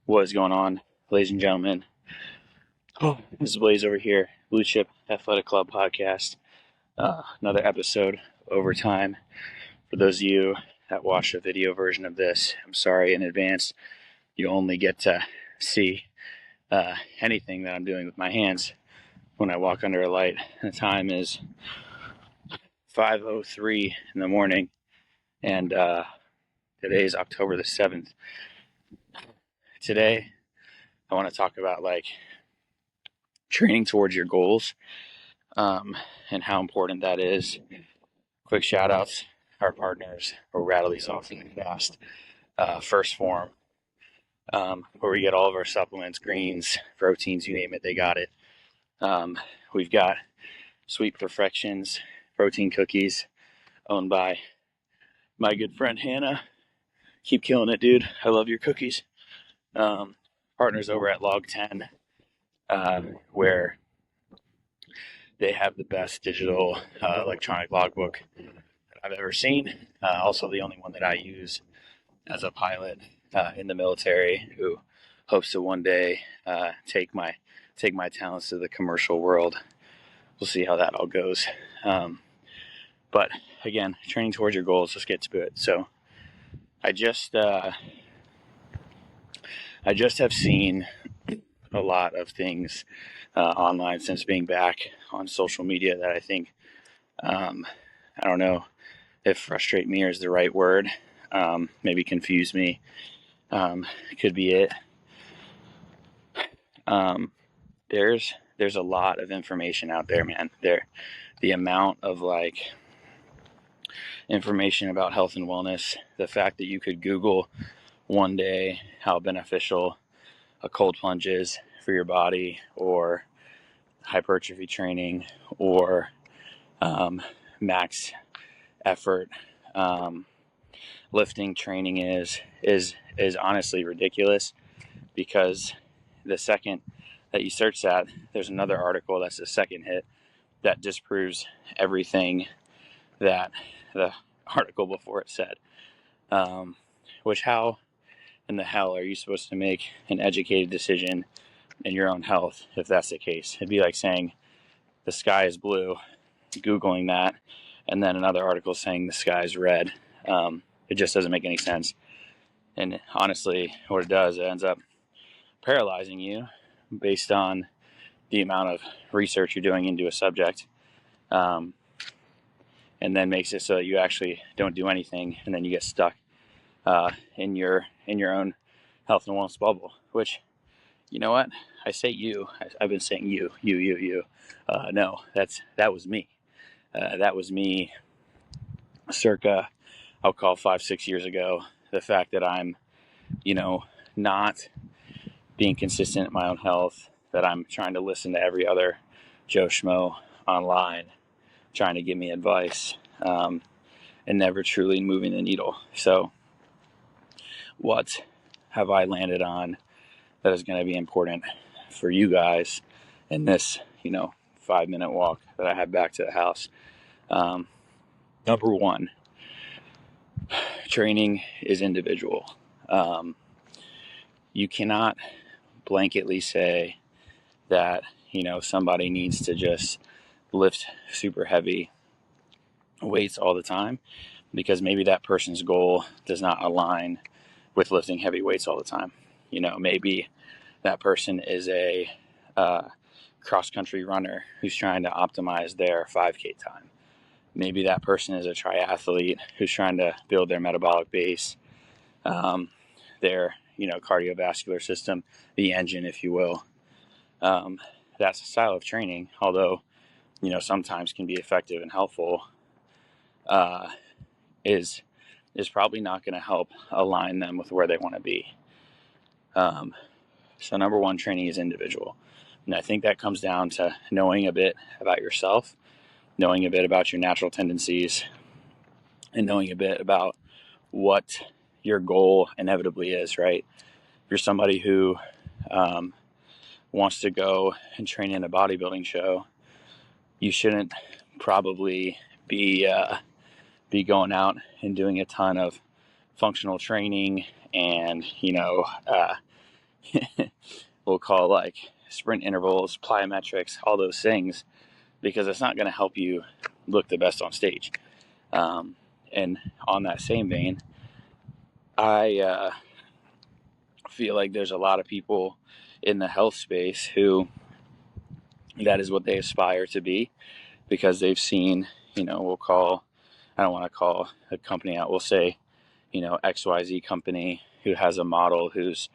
What is going on, ladies and gentlemen? This is Blaze over here, Blue Chip Athletic Club podcast. Another episode overtime. For those of you that watch the video version of this, I'm sorry in advance. You only get to see anything that I'm doing with my hands when I walk under a light. The time is 5:03 in the morning, and today is October the 7th. Today, I want to talk about training towards your goals and how important that is. Quick shout outs, our partners, or rattle these off in the fast. First Form, where we get all of our supplements, greens, proteins, you name it, they got it. We've got Sweet Perfections protein cookies, owned by my good friend Hannah. Keep killing it, dude. I love your cookies. Partners over at LogTen, where they have the best digital electronic logbook that I've ever seen. Also the only one that I use as a pilot in the military, who hopes to one day take my talents to the commercial world. We'll see how that all goes. But again, training towards your goals. Let's get to it. So I just have seen a lot of things online since being back on social media that I think, I don't know if frustrate me is the right word, maybe confuse me, could be it. There's a lot of information out there, man. The amount of information about health and wellness, the fact that you could Google one day how beneficial a cold plunge is for your body, or hypertrophy training, or max effort lifting training is honestly ridiculous, because the second that you search that, there's another article that's the second hit that disproves everything that the article before it said. Which, how in the hell are you supposed to make an educated decision in your own health if that's the case? It'd be like saying the sky is blue, Googling that, and then another article saying the sky is red. It just doesn't make any sense. And honestly, what it does, it ends up paralyzing you based on the amount of research you're doing into a subject, and then makes it so that you actually don't do anything, and then you get stuck in your own health and wellness bubble. Which, you know what? I say you. I've been saying you. No, that was me. That was me circa, I'll call 5-6 years ago. The fact that I'm, not being consistent in my own health, that I'm trying to listen to every other Joe Schmo online trying to give me advice, and never truly moving the needle. So what have I landed on that is going to be important for you guys in this, 5-minute walk that I have back to the house? Number one, training is individual. You cannot blanketly say that, somebody needs to just lift super heavy weights all the time, because maybe that person's goal does not align with lifting heavy weights all the time. Maybe that person is a cross-country runner who's trying to optimize their 5K time. Maybe that person is a triathlete who's trying to build their metabolic base, their cardiovascular system, the engine, if you will. That's a style of training, although sometimes can be effective and helpful, is probably not going to help align them with where they want to be. So number one, training is individual. And I think that comes down to knowing a bit about yourself, knowing a bit about your natural tendencies, and knowing a bit about what your goal inevitably is, right? If you're somebody who wants to go and train in a bodybuilding show, you shouldn't probably be going out and doing a ton of functional training and we'll call like sprint intervals, plyometrics, all those things, because it's not going to help you look the best on stage. And on that same vein, I feel like there's a lot of people in the health space who that is what they aspire to be, because they've seen, I don't want to call a company out, we'll say, XYZ company who has a model who's,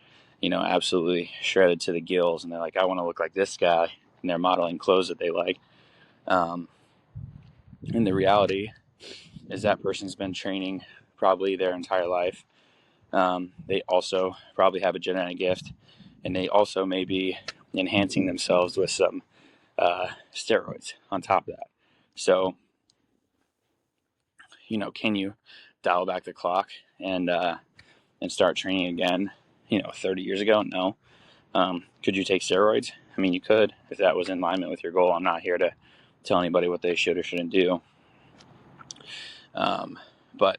absolutely shredded to the gills, and they're like, I want to look like this guy, and they're modeling clothes that they like. And the reality is that person's been training probably their entire life. They also probably have a genetic gift, and they also may be enhancing themselves with some steroids on top of that. So, can you dial back the clock and start training again, 30 years ago? No. Could you take steroids? I mean, you could, if that was in alignment with your goal. I'm not here to tell anybody what they should or shouldn't do. But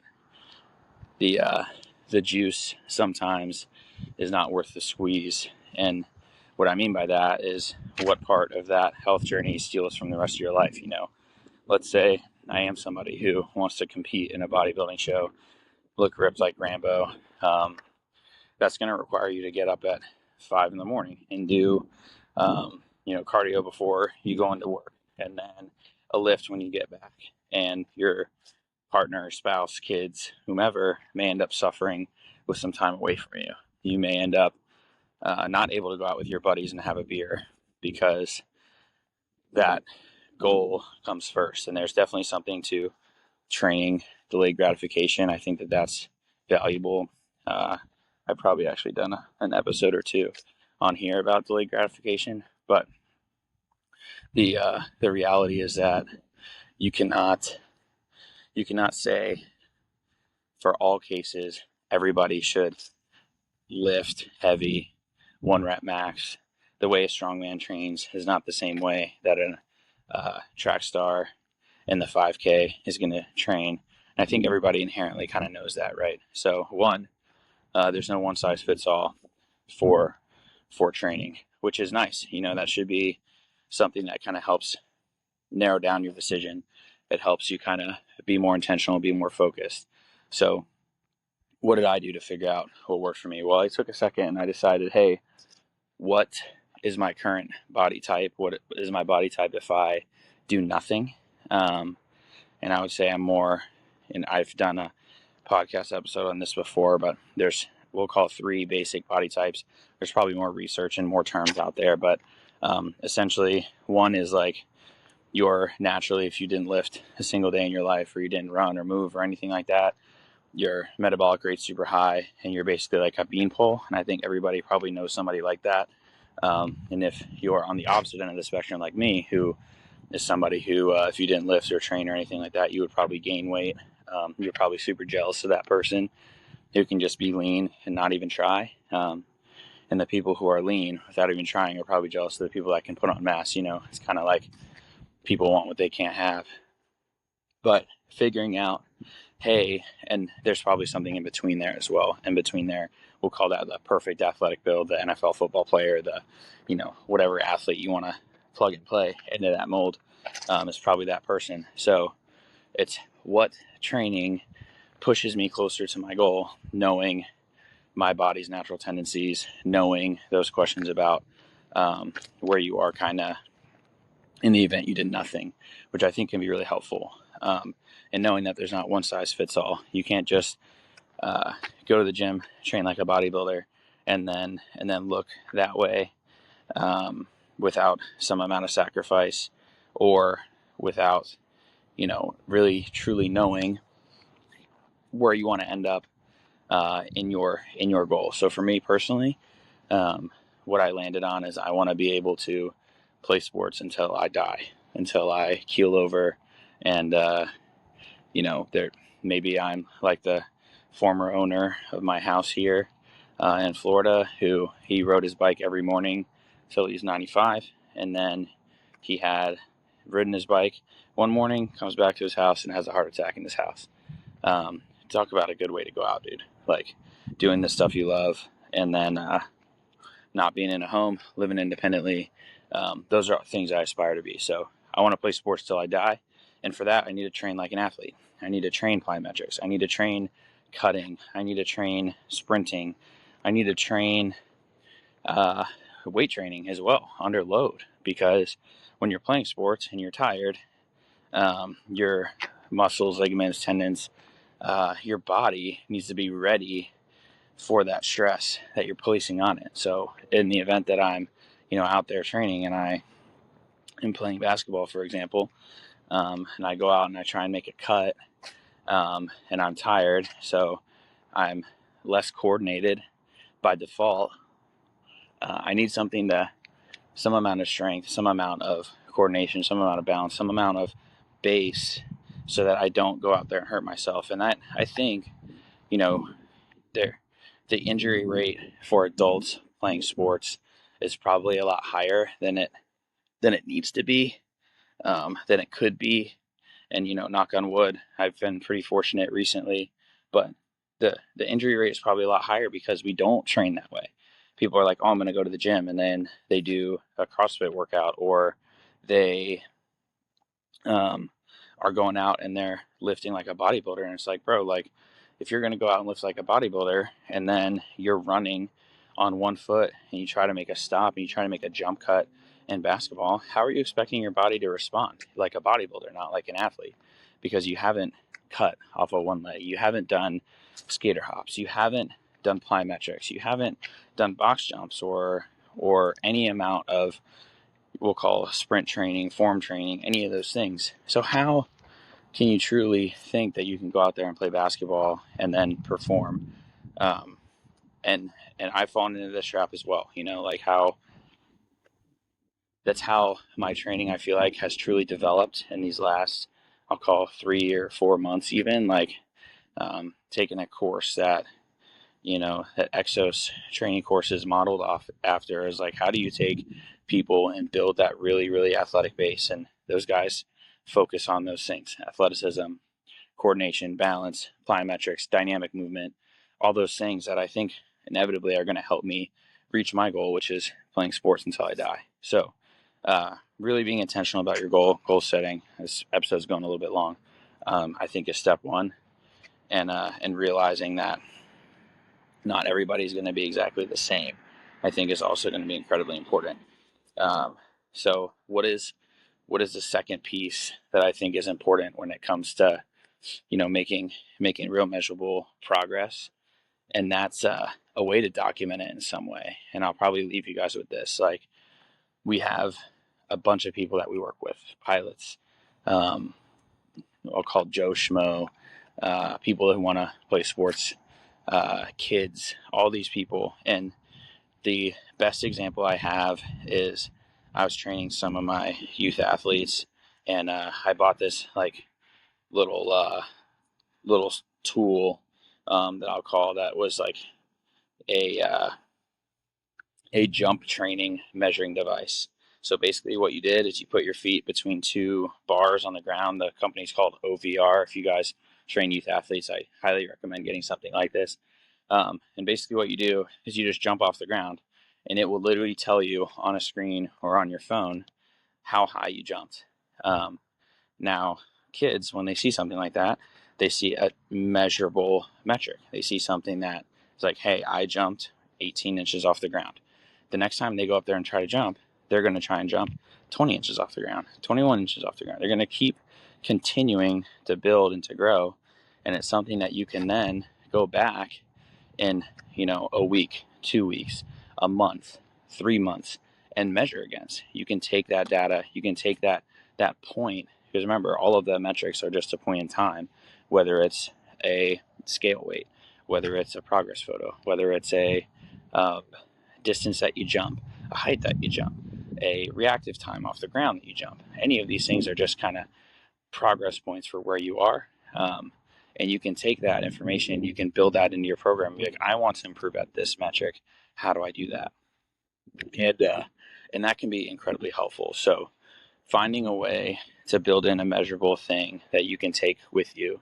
the juice sometimes is not worth the squeeze. And what I mean by that is, what part of that health journey steals from the rest of your life? Let's say I am somebody who wants to compete in a bodybuilding show, look ripped like Rambo. That's going to require you to get up at 5 a.m. and do, cardio before you go into work, and then a lift when you get back. And your partner, spouse, kids, whomever may end up suffering with some time away from you. You may end up not able to go out with your buddies and have a beer because that goal comes first. And there's definitely something to training delayed gratification. I think that that's valuable. I've probably actually done an episode or two on here about delayed gratification, but the reality is that you cannot say for all cases everybody should lift heavy 1 rep max. The way a strongman trains is not the same way that a track star in the 5K is going to train. And I think everybody inherently kind of knows that, right? So there's no one size fits all for training, which is nice. That should be something that kind of helps narrow down your decision. It helps you kind of be more intentional, be more focused. So what did I do to figure out what worked for me? Well, I took a second and I decided, hey, what is my current body type? What is my body type if I do nothing? And I would say I'm more, and I've done a podcast episode on this before, but we'll call 3 basic body types. There's probably more research and more terms out there, but essentially one is like you're naturally, if you didn't lift a single day in your life, or you didn't run or move or anything like that, your metabolic rate's super high and you're basically like a beanpole. And I think everybody probably knows somebody like that. And if you're on the opposite end of the spectrum like me, who is somebody who, if you didn't lift or train or anything like that, you would probably gain weight. You're probably super jealous of that person who can just be lean and not even try. And the people who are lean without even trying are probably jealous of the people that can put on mass. It's kind of like people want what they can't have. But figuring out, hey, and there's probably something in between there as well. In between there, we'll call that the perfect athletic build, the NFL football player, the, whatever athlete you want to plug and play into that mold is probably that person. So it's what training pushes me closer to my goal, knowing my body's natural tendencies, knowing those questions about where you are kind of in the event you did nothing, which I think can be really helpful. And knowing that there's not one size fits all. You can't just go to the gym, train like a bodybuilder, and then look that way without some amount of sacrifice, or without, really truly knowing where you want to end up in your goal. So for me personally, what I landed on is I want to be able to play sports until I die, until I keel over, and there maybe I'm like the former owner of my house here in Florida, who he rode his bike every morning till he was 95, and then he had ridden his bike one morning, comes back to his house and has a heart attack in his house. Talk about a good way to go out, dude. Like doing the stuff you love, and then not being in a home, living independently. Those are things I aspire to be. So I want to play sports till I die. And for that, I need to train like an athlete. I need to train plyometrics. I need to train cutting. I need to train sprinting. I need to train weight training as well under load, because when you're playing sports and you're tired, your muscles, ligaments, tendons, your body needs to be ready for that stress that you're placing on it. So in the event that I'm, out there training and I am playing basketball, for example, and I go out and I try and make a cut, and I'm tired, so I'm less coordinated by default. I need some amount of strength, some amount of coordination, some amount of balance, some amount of base, so that I don't go out there and hurt myself. And that, I think, there, the injury rate for adults playing sports is probably a lot higher than it needs to be, than it could be. And knock on wood, I've been pretty fortunate recently, but the injury rate is probably a lot higher because we don't train that way. People are like, oh, I'm going to go to the gym, and then they do a CrossFit workout, or they are going out and they're lifting like a bodybuilder. And it's like, bro, like, if you're going to go out and lift like a bodybuilder and then you're running on one foot and you try to make a stop and you try to make a jump cut in basketball, how are you expecting your body to respond like a bodybuilder, not like an athlete? Because you haven't cut off of one leg, you haven't done skater hops, you haven't done plyometrics, you haven't done box jumps, or any amount of, we'll call sprint training, form training, any of those things. So how can you truly think that you can go out there and play basketball and then perform? And I've fallen into this trap as well. Like how that's how my training, I feel like, has truly developed in these last, I'll call 3 or 4 months, even like taking a course that that Exos training course is modeled off after, is like, how do you take people and build that really, really athletic base? And those guys focus on those things: athleticism, coordination, balance, plyometrics, dynamic movement, all those things that I think inevitably are going to help me reach my goal, which is playing sports until I die. So really being intentional about your goal setting. This episode's going a little bit long. I think is step one, and realizing that not everybody's going to be exactly the same, I think, is also going to be incredibly important. So what is the second piece that I think is important when it comes to making real measurable progress? And that's a way to document it in some way. And I'll probably leave you guys with this: like, we have a bunch of people that we work with, pilots, I'll call Joe Schmo, people who want to play sports, kids, all these people. And the best example I have is I was training some of my youth athletes, and I bought this like little tool, that I'll call, that was like a jump training measuring device. So basically what you did is you put your feet between two bars on the ground. The company's called OVR. If you guys train youth athletes, I highly recommend getting something like this. And basically what you do is you just jump off the ground, and it will literally tell you on a screen or on your phone how high you jumped. Now, kids, when they see something like that, they see a measurable metric. They see something that is like, hey, I jumped 18 inches off the ground. The next time they go up there and try to jump, they're going to try and jump 20 inches off the ground, 21 inches off the ground. They're going to keep continuing to build and to grow. And it's something that you can then go back in, a week, 2 weeks, a month, 3 months, and measure against. You can take that data, you can take that point, because remember, all of the metrics are just a point in time, whether it's a scale weight, whether it's a progress photo, whether it's a distance that you jump, a height that you jump, a reactive time off the ground that you jump. Any of these things are just kind of progress points for where you are. And you can take that information, you can build that into your program and be like, I want to improve at this metric. How do I do that? And that can be incredibly helpful. So finding a way to build in a measurable thing that you can take with you,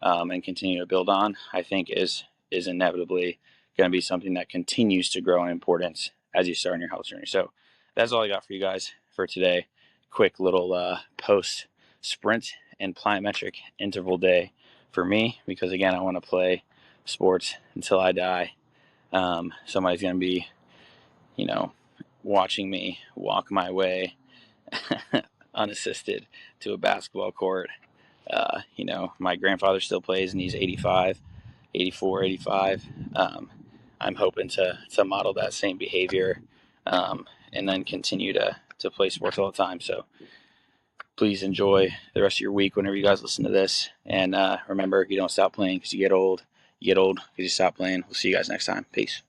and continue to build on, I think is inevitably going to be something that continues to grow in importance as you start on your health journey. So that's all I got for you guys for today. Quick little post sprint and plyometric interval day for me, because again, I want to play sports until I die. Somebody's going to be, watching me walk my way unassisted to a basketball court. My grandfather still plays and he's 85, 84, 85. I'm hoping to model that same behavior, and then continue to play sports all the time. So please enjoy the rest of your week whenever you guys listen to this. And remember, you don't stop playing because you get old. You get old because you stop playing. We'll see you guys next time. Peace.